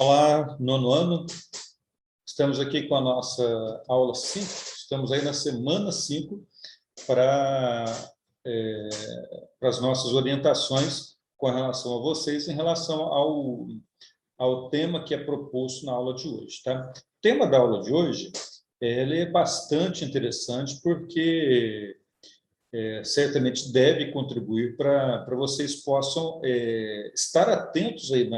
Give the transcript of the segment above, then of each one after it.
Olá, nono ano. Estamos aqui com a nossa aula 5. Estamos aí na semana 5 para as nossas orientações com relação a vocês, em relação ao tema que é proposto na aula de hoje. Tá? O tema da aula de hoje ele é bastante interessante, porque certamente deve contribuir para vocês possam estar atentos aí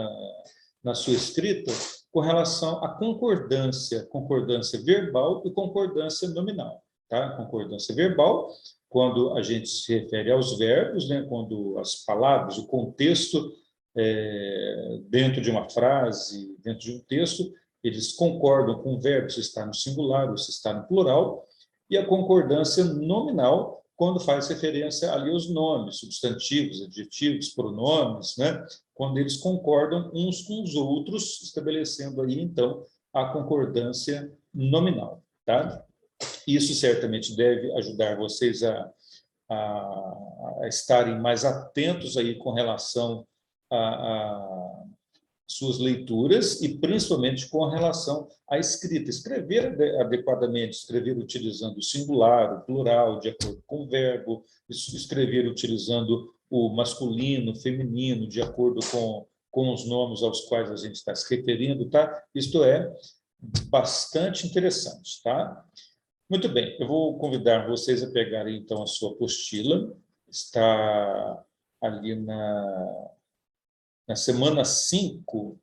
na sua escrita com relação à concordância verbal e concordância nominal. Tá? Concordância verbal, quando a gente se refere aos verbos, né? Quando as palavras, o contexto dentro de uma frase, dentro de um texto, eles concordam com o verbo se está no singular ou se está no plural, e a concordância nominal, quando faz referência ali aos nomes, substantivos, adjetivos, pronomes, né? Quando eles concordam uns com os outros, estabelecendo aí, então, a concordância nominal. Tá? Isso certamente deve ajudar vocês a estarem mais atentos aí com relação a suas leituras e principalmente com relação à escrita. Escrever adequadamente, escrever utilizando o singular, o plural, de acordo com o verbo, escrever utilizando o masculino, o feminino, de acordo com os nomes aos quais a gente está se referindo, tá? Isto é bastante interessante, tá? Muito bem, eu vou convidar vocês a pegarem, então, a sua apostila. Está ali na semana 5,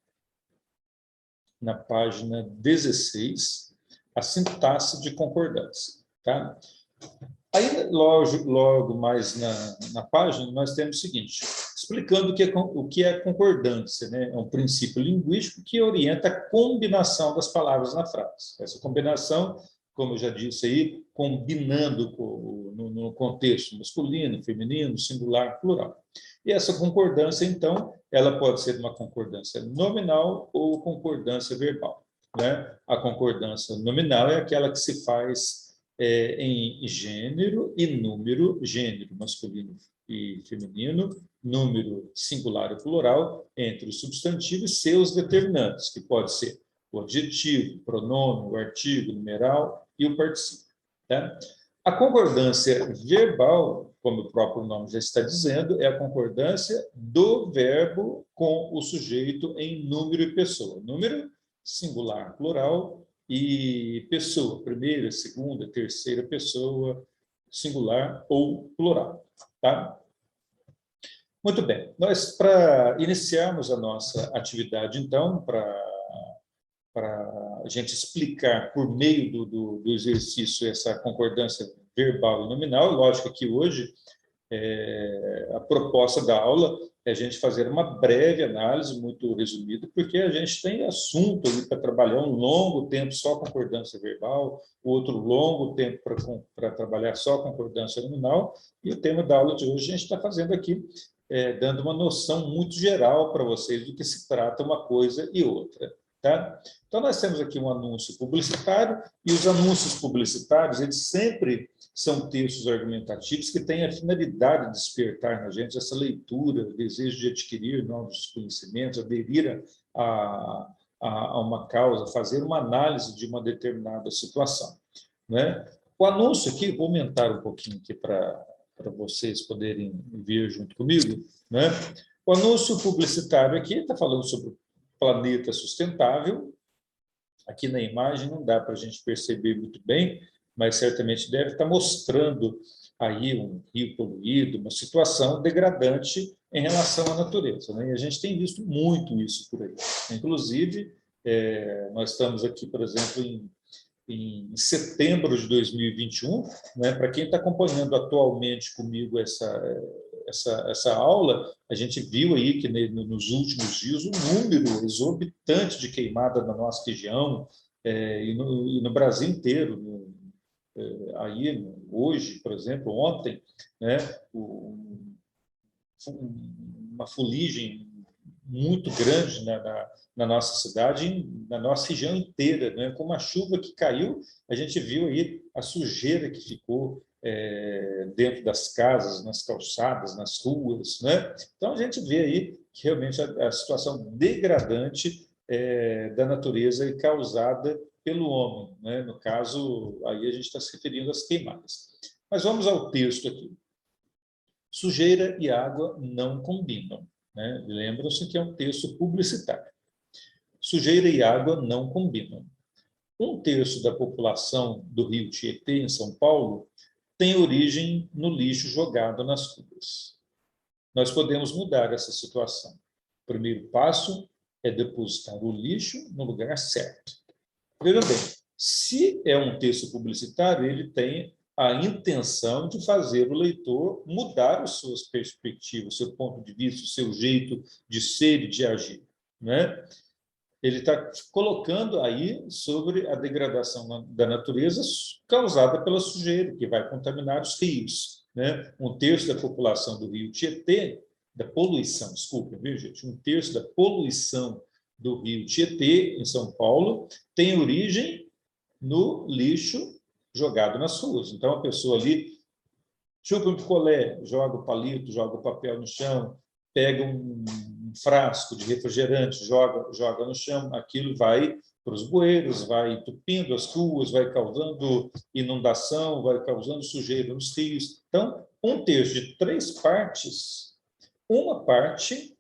na página 16, a sintaxe de concordância. Tá? Aí, logo mais na página, nós temos o seguinte, explicando o que é concordância. Né? É um princípio linguístico que orienta a combinação das palavras na frase. Essa combinação, como eu já disse aí, combinando no contexto masculino, feminino, singular, plural. E essa concordância, então, ela pode ser uma concordância nominal ou concordância verbal. Né? A concordância nominal é aquela que se faz em gênero e número, gênero masculino e feminino, número singular e plural, entre o substantivo e seus determinantes, que pode ser o adjetivo, o pronome, o artigo, o numeral e o particípio. Tá? A concordância verbal, como o próprio nome já está dizendo, é a concordância do verbo com o sujeito em número e pessoa. Número, singular, plural, e pessoa, primeira, segunda, terceira pessoa, singular ou plural. Tá? Muito bem. Nós, para iniciarmos a nossa atividade, então, para a gente explicar por meio do exercício essa concordância verbal e nominal. Lógico que hoje a proposta da aula é a gente fazer uma breve análise, muito resumida, porque a gente tem assunto ali para trabalhar um longo tempo só concordância verbal, outro longo tempo para trabalhar só concordância nominal, e o tema da aula de hoje a gente está fazendo aqui, dando uma noção muito geral para vocês do que se trata uma coisa e outra. Tá? Então, nós temos aqui um anúncio publicitário, e os anúncios publicitários, eles sempre são textos argumentativos que têm a finalidade de despertar na gente essa leitura, o desejo de adquirir novos conhecimentos, aderir a uma causa, fazer uma análise de uma determinada situação. Né? O anúncio aqui, vou aumentar um pouquinho aqui para vocês poderem ver junto comigo. Né? O anúncio publicitário aqui está falando sobre planeta sustentável. Aqui na imagem não dá para a gente perceber muito bem, mas certamente deve estar mostrando aí um rio poluído, uma situação degradante em relação à natureza. Né? E a gente tem visto muito isso por aí. Inclusive, nós estamos aqui, por exemplo, em setembro de 2021, né? Para quem está acompanhando atualmente comigo essa aula, a gente viu aí que nos últimos dias um número exorbitante de queimada na nossa região e no Brasil inteiro. Aí, hoje, por exemplo, ontem, né, uma fuligem muito grande na nossa cidade, na nossa região inteira, né? Com uma chuva que caiu, a gente viu aí a sujeira que ficou dentro das casas, nas calçadas, nas ruas, né? Então a gente vê aí que realmente a situação degradante da natureza e causada pelo homem, né? No caso, aí a gente está se referindo às queimadas. Mas vamos ao texto aqui. Sujeira e água não combinam, né? Lembram-se que é um texto publicitário. Sujeira e água não combinam. Um terço da população do Rio Tietê, em São Paulo, tem origem no lixo jogado nas ruas. Nós podemos mudar essa situação. O primeiro passo é depositar o lixo no lugar certo. Veja bem, se é um texto publicitário, ele tem a intenção de fazer o leitor mudar as suas perspectivas, o seu ponto de vista, o seu jeito de ser e de agir, né? Ele está colocando aí sobre a degradação da natureza causada pela sujeira, que vai contaminar os rios, né? Um terço da população do rio Tietê, da poluição, desculpa, viu, gente? Um terço da poluição do rio Tietê, em São Paulo, tem origem no lixo jogado nas ruas. Então, a pessoa ali chupa um picolé, joga o palito, joga o papel no chão, pega um frasco de refrigerante, joga no chão, aquilo vai para os bueiros, vai entupindo as ruas, vai causando inundação, vai causando sujeira nos rios. Então, um terço de 3 partes, uma parte,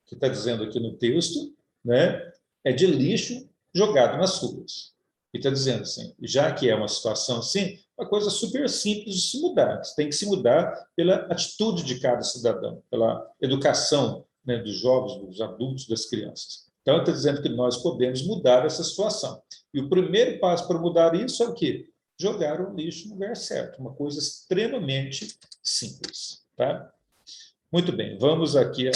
que está dizendo aqui no texto, né, é de lixo jogado nas ruas. E está dizendo assim, já que é uma situação assim, uma coisa super simples de se mudar. Tem que se mudar pela atitude de cada cidadão, pela educação, né, dos jovens, dos adultos, das crianças. Então, está dizendo que nós podemos mudar essa situação. E o primeiro passo para mudar isso é o quê? Jogar o lixo no lugar certo. Uma coisa extremamente simples. Tá? Muito bem, vamos aqui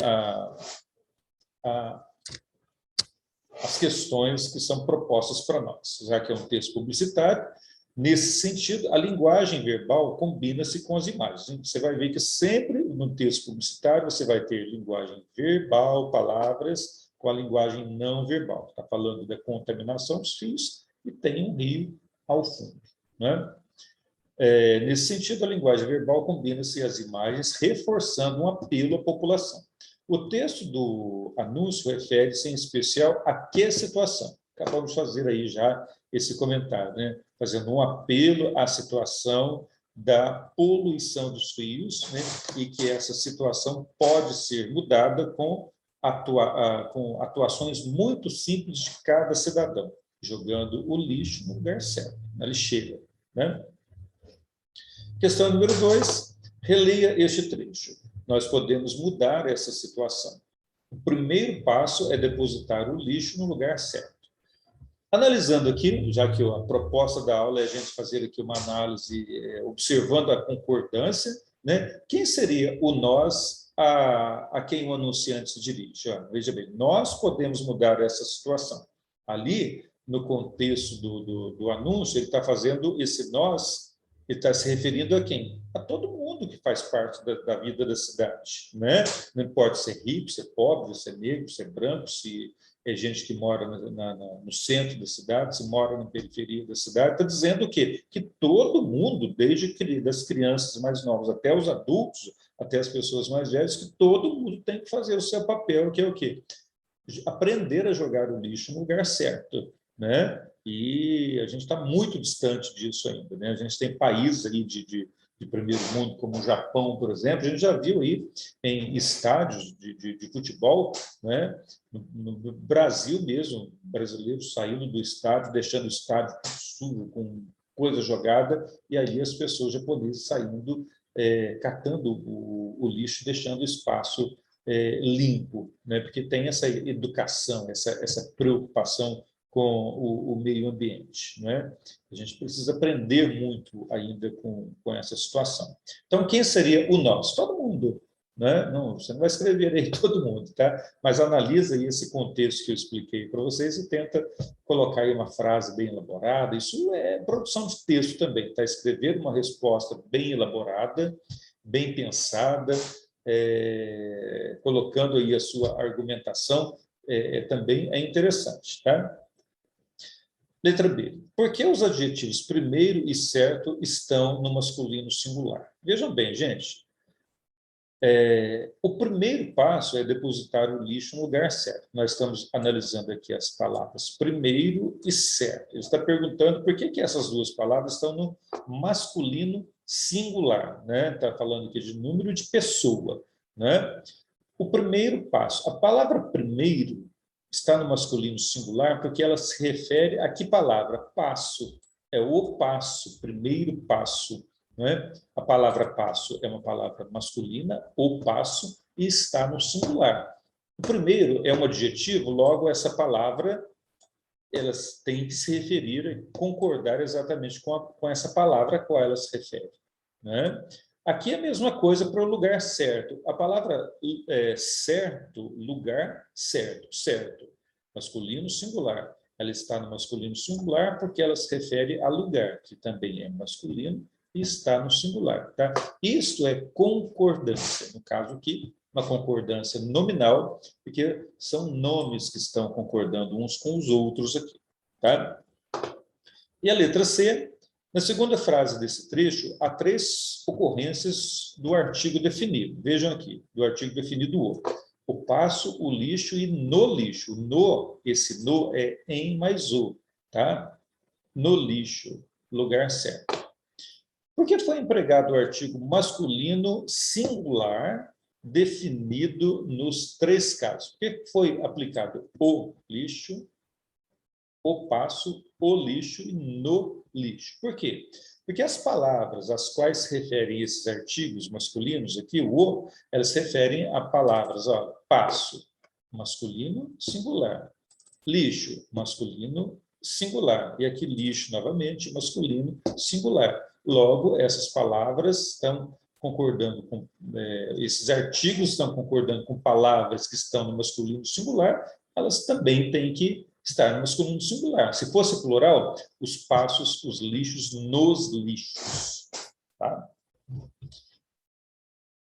as questões que são propostas para nós. Já que é um texto publicitário, nesse sentido, a linguagem verbal combina-se com as imagens. Você vai ver que sempre no texto publicitário você vai ter linguagem verbal, palavras, com a linguagem não verbal. Está falando da contaminação dos rios e tem um rio ao fundo, né? Nesse sentido, a linguagem verbal combina-se às imagens, reforçando um apelo à população. O texto do anúncio refere-se em especial a que situação? Acabamos de fazer aí já esse comentário, né? Fazendo um apelo à situação da poluição dos rios, né? E que essa situação pode ser mudada com atuações muito simples de cada cidadão, jogando o lixo no lugar certo, na lixeira, né? Questão número 2, releia este trecho. Nós podemos mudar essa situação. O primeiro passo é depositar o lixo no lugar certo. Analisando aqui, já que a proposta da aula é a gente fazer aqui uma análise observando a concordância, né? Quem seria o nós a quem o anunciante se dirige? Veja bem, nós podemos mudar essa situação. Ali, no contexto do anúncio, ele está fazendo esse nós, ele está se referindo a quem? A todo mundo que faz parte da vida da cidade, né? Não importa se é rico, se é pobre, se é negro, se é branco, se é gente que mora no centro da cidade, se mora na periferia da cidade, está dizendo o quê? Que todo mundo, desde das crianças mais novas até os adultos, até as pessoas mais velhas, que todo mundo tem que fazer o seu papel, que é o quê? Aprender a jogar o lixo no lugar certo, né? E a gente está muito distante disso ainda, né? A gente tem países aí de primeiro mundo, como o Japão, por exemplo, a gente já viu aí em estádios de futebol, né? No Brasil mesmo, brasileiros saindo do estádio, deixando o estádio sujo, com coisa jogada, e aí as pessoas japonesas saindo, catando o lixo, deixando o espaço limpo, né? Porque tem essa educação, essa preocupação com o meio ambiente, né? A gente precisa aprender muito ainda com essa situação. Então, quem seria o nós? Todo mundo, né? Não, você não vai escrever aí todo mundo, tá? Mas analisa aí esse contexto que eu expliquei para vocês e tenta colocar aí uma frase bem elaborada. Isso é produção de texto também, tá? Escrever uma resposta bem elaborada, bem pensada, colocando aí a sua argumentação, também é interessante, tá? Letra B. Por que os adjetivos primeiro e certo estão no masculino singular? Vejam bem, gente. O primeiro passo é depositar o lixo no lugar certo. Nós estamos analisando aqui as palavras primeiro e certo. Ele está perguntando por que essas duas palavras estão no masculino singular, né? Está falando aqui de número de pessoa, né? O primeiro passo, a palavra primeiro está no masculino singular porque ela se refere a que palavra? Passo. É o passo, primeiro passo. Né? A palavra passo é uma palavra masculina, ou passo, e está no singular. O primeiro é um adjetivo, logo essa palavra elas têm que se referir e concordar exatamente com essa palavra a qual ela se refere. Né? Aqui é a mesma coisa para o lugar certo. A palavra certo, lugar certo, certo, masculino singular. Ela está no masculino singular porque ela se refere a lugar, que também é masculino, e está no singular. Tá? Isto é concordância, no caso aqui, uma concordância nominal, porque são nomes que estão concordando uns com os outros aqui. Tá? E a letra C, na segunda frase desse trecho, há três ocorrências do artigo definido. Vejam aqui, do artigo definido o passo, o lixo e no lixo. No, esse no é em mais o, tá? No lixo, lugar certo. Por que foi empregado o artigo masculino singular definido nos três casos? Por que foi aplicado o lixo, o passo, o lixo e no lixo? Por quê? Porque as palavras às quais se referem esses artigos masculinos aqui, o, elas se referem a palavras, ó, passo, masculino, singular. Lixo, masculino, singular. E aqui lixo, novamente, masculino, singular. Logo, essas palavras estão concordando com... esses artigos estão concordando com palavras que estão no masculino singular, elas também têm que estar no masculino singular. Se fosse plural, os passos, os lixos, nos lixos. Tá?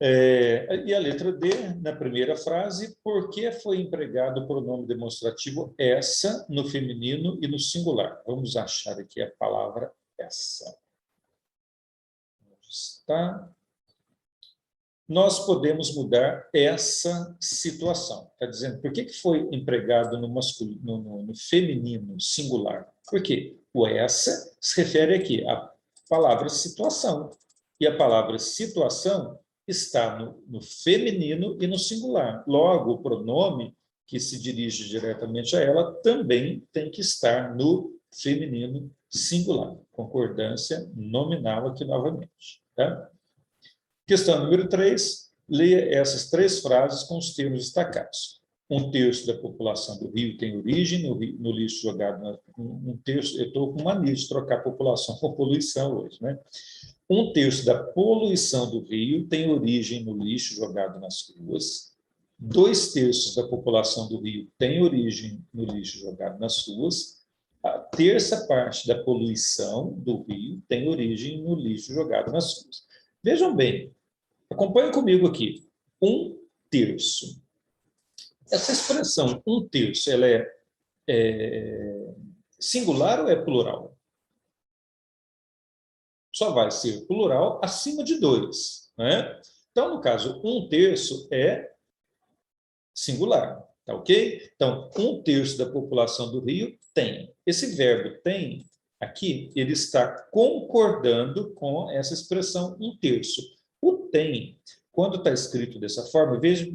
E a letra D, na primeira frase, por que foi empregado o pronome demonstrativo essa no feminino e no singular? Vamos achar aqui a palavra essa. Onde está? Nós podemos mudar essa situação. Está dizendo, por que foi empregado no masculino, no feminino singular? Por quê? O essa se refere aqui à palavra situação. E a palavra situação está no feminino e no singular. Logo, o pronome que se dirige diretamente a ela também tem que estar no feminino singular. Concordância nominal aqui novamente. Tá? Questão número 3. Leia essas três frases com os termos destacados. Um terço da população do Rio tem origem no lixo jogado... Um terço, eu estou com mania de trocar população com poluição hoje, né? Um terço da poluição do Rio tem origem no lixo jogado nas ruas. 2/3 da população do Rio tem origem no lixo jogado nas ruas. A terça parte da poluição do Rio tem origem no lixo jogado nas ruas. Vejam bem, acompanhem comigo aqui. 1/3. Essa expressão 1/3, ela é singular ou é plural? Só vai ser plural acima de 2. Né? Então, no caso, 1/3 é singular, tá ok? Então, 1/3 da população do Rio tem. Esse verbo tem, aqui, ele está concordando com essa expressão 1/3. O tem, quando está escrito dessa forma, veja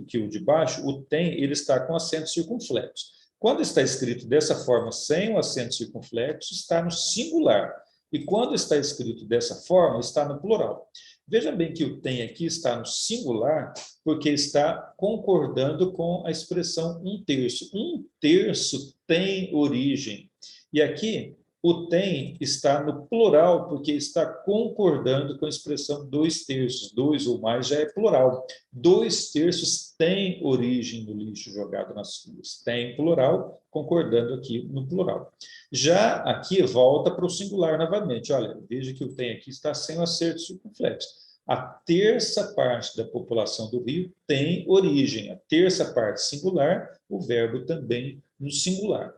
que o de baixo, o tem, ele está com acento circunflexo. Quando está escrito dessa forma, sem o acento circunflexo, está no singular. E quando está escrito dessa forma, está no plural. Veja bem que o tem aqui está no singular, porque está concordando com a expressão 1/3. 1/3 tem origem. E aqui, o tem está no plural, porque está concordando com a expressão 2/3. 2 ou mais já é plural. 2/3 tem origem no lixo jogado nas ruas. Tem plural, concordando aqui no plural. Já aqui, volta para o singular novamente. Olha, veja que o tem aqui está sem o acento circunflexo. A terça parte da população do Rio tem origem. A terça parte singular, o verbo também no singular.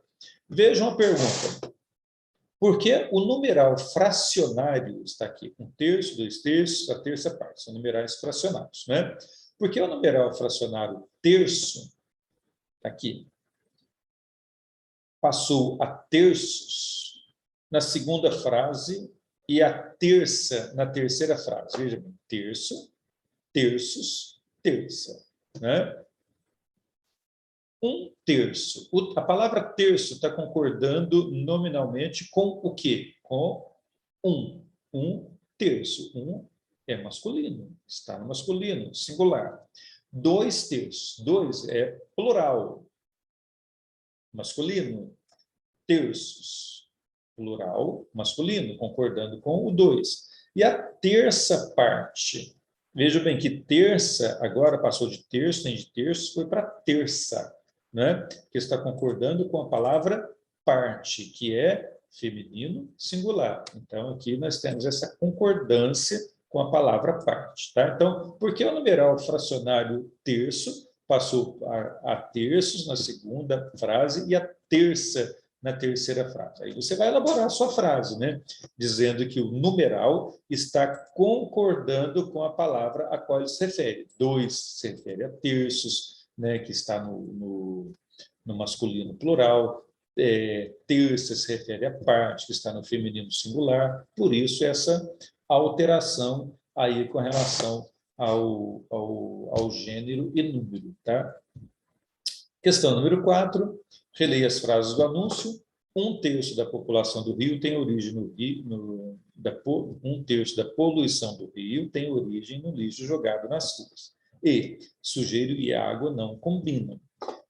Vejam a pergunta. Porque o numeral fracionário está aqui, 1/3, 2/3, a terça parte, são numerais fracionários, né? Porque o numeral fracionário terço, aqui, passou a terços na segunda frase e a terça na terceira frase. Veja bem, terço, terços, terça, né? 1/3. A palavra terço está concordando nominalmente com o quê? Com 1/3. 1 é masculino, está no masculino, singular. 2/3. 2 é plural, masculino. Terços, plural, masculino, concordando com o 2. E a terça parte. Veja bem que terça, agora passou de terço, nem de terço, foi para terça, né? Que está concordando com a palavra parte, que é feminino singular. Então, aqui nós temos essa concordância com a palavra parte, tá? Então, por que o numeral fracionário terço passou a terços na segunda frase e a terça na terceira frase? Aí você vai elaborar a sua frase, né? Dizendo que o numeral está concordando com a palavra a qual ele se refere. 2 se refere a terços, né? Que está no masculino plural. Terça se refere a parte, que está no feminino singular. Por isso, essa alteração aí com relação ao gênero e número, tá? Questão número 4, releia as frases do anúncio. 1/3 da população do Rio tem origem no Rio, 1/3 da poluição do Rio tem origem no lixo jogado nas ruas. E sujeiro e água não combinam.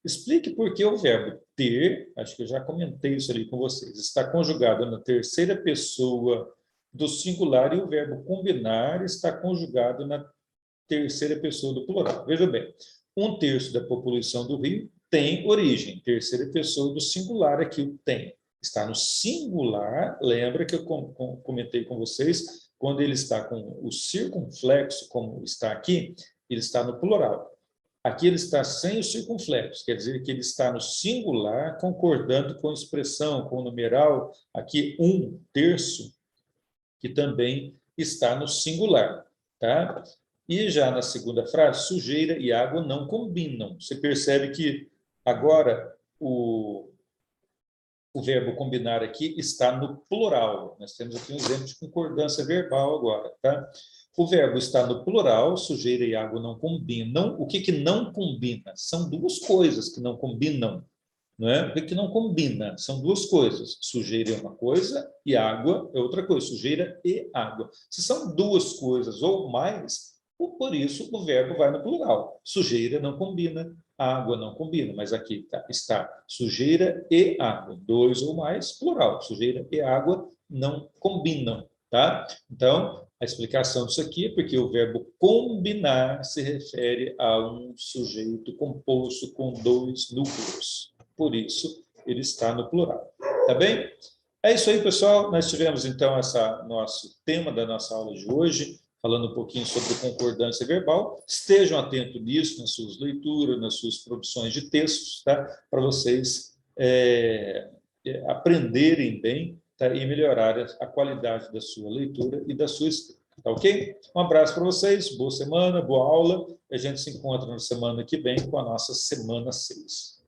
Explique por que o verbo ter, acho que eu já comentei isso ali com vocês, está conjugado na terceira pessoa do singular e o verbo combinar está conjugado na terceira pessoa do plural. Veja bem, 1/3 da população do Rio tem origem, terceira pessoa do singular aqui o tem. Está no singular, lembra que eu comentei com vocês, quando ele está com o circunflexo, como está aqui, ele está no plural. Aqui ele está sem o circunflexo, quer dizer que ele está no singular, concordando com a expressão, com o numeral, aqui 1/3, que também está no singular, tá? E já na segunda frase, sujeira e água não combinam. Você percebe que agora o verbo combinar aqui está no plural. Nós temos aqui um exemplo de concordância verbal agora, tá? O verbo está no plural, sujeira e água não combinam. O que não combina? São duas coisas que não combinam, não é? O que não combina? São duas coisas. Sujeira é uma coisa e água é outra coisa. Sujeira e água. Se são duas coisas ou mais, por isso o verbo vai no plural. Sujeira não combina, água não combina, mas aqui está sujeira e água, 2 ou mais, plural. Sujeira e água não combinam, tá? Então, a explicação disso aqui é porque o verbo combinar se refere a um sujeito composto com 2 núcleos. Por isso, ele está no plural. Tá bem? É isso aí, pessoal. Nós tivemos, então, esse nosso tema da nossa aula de hoje, falando um pouquinho sobre concordância verbal. Estejam atentos nisso, nas suas leituras, nas suas produções de textos, tá? Para vocês aprenderem bem, tá? E melhorarem a qualidade da sua leitura e da sua escrita. Tá ok? Um abraço para vocês, boa semana, boa aula. A gente se encontra na semana que vem com a nossa semana 6.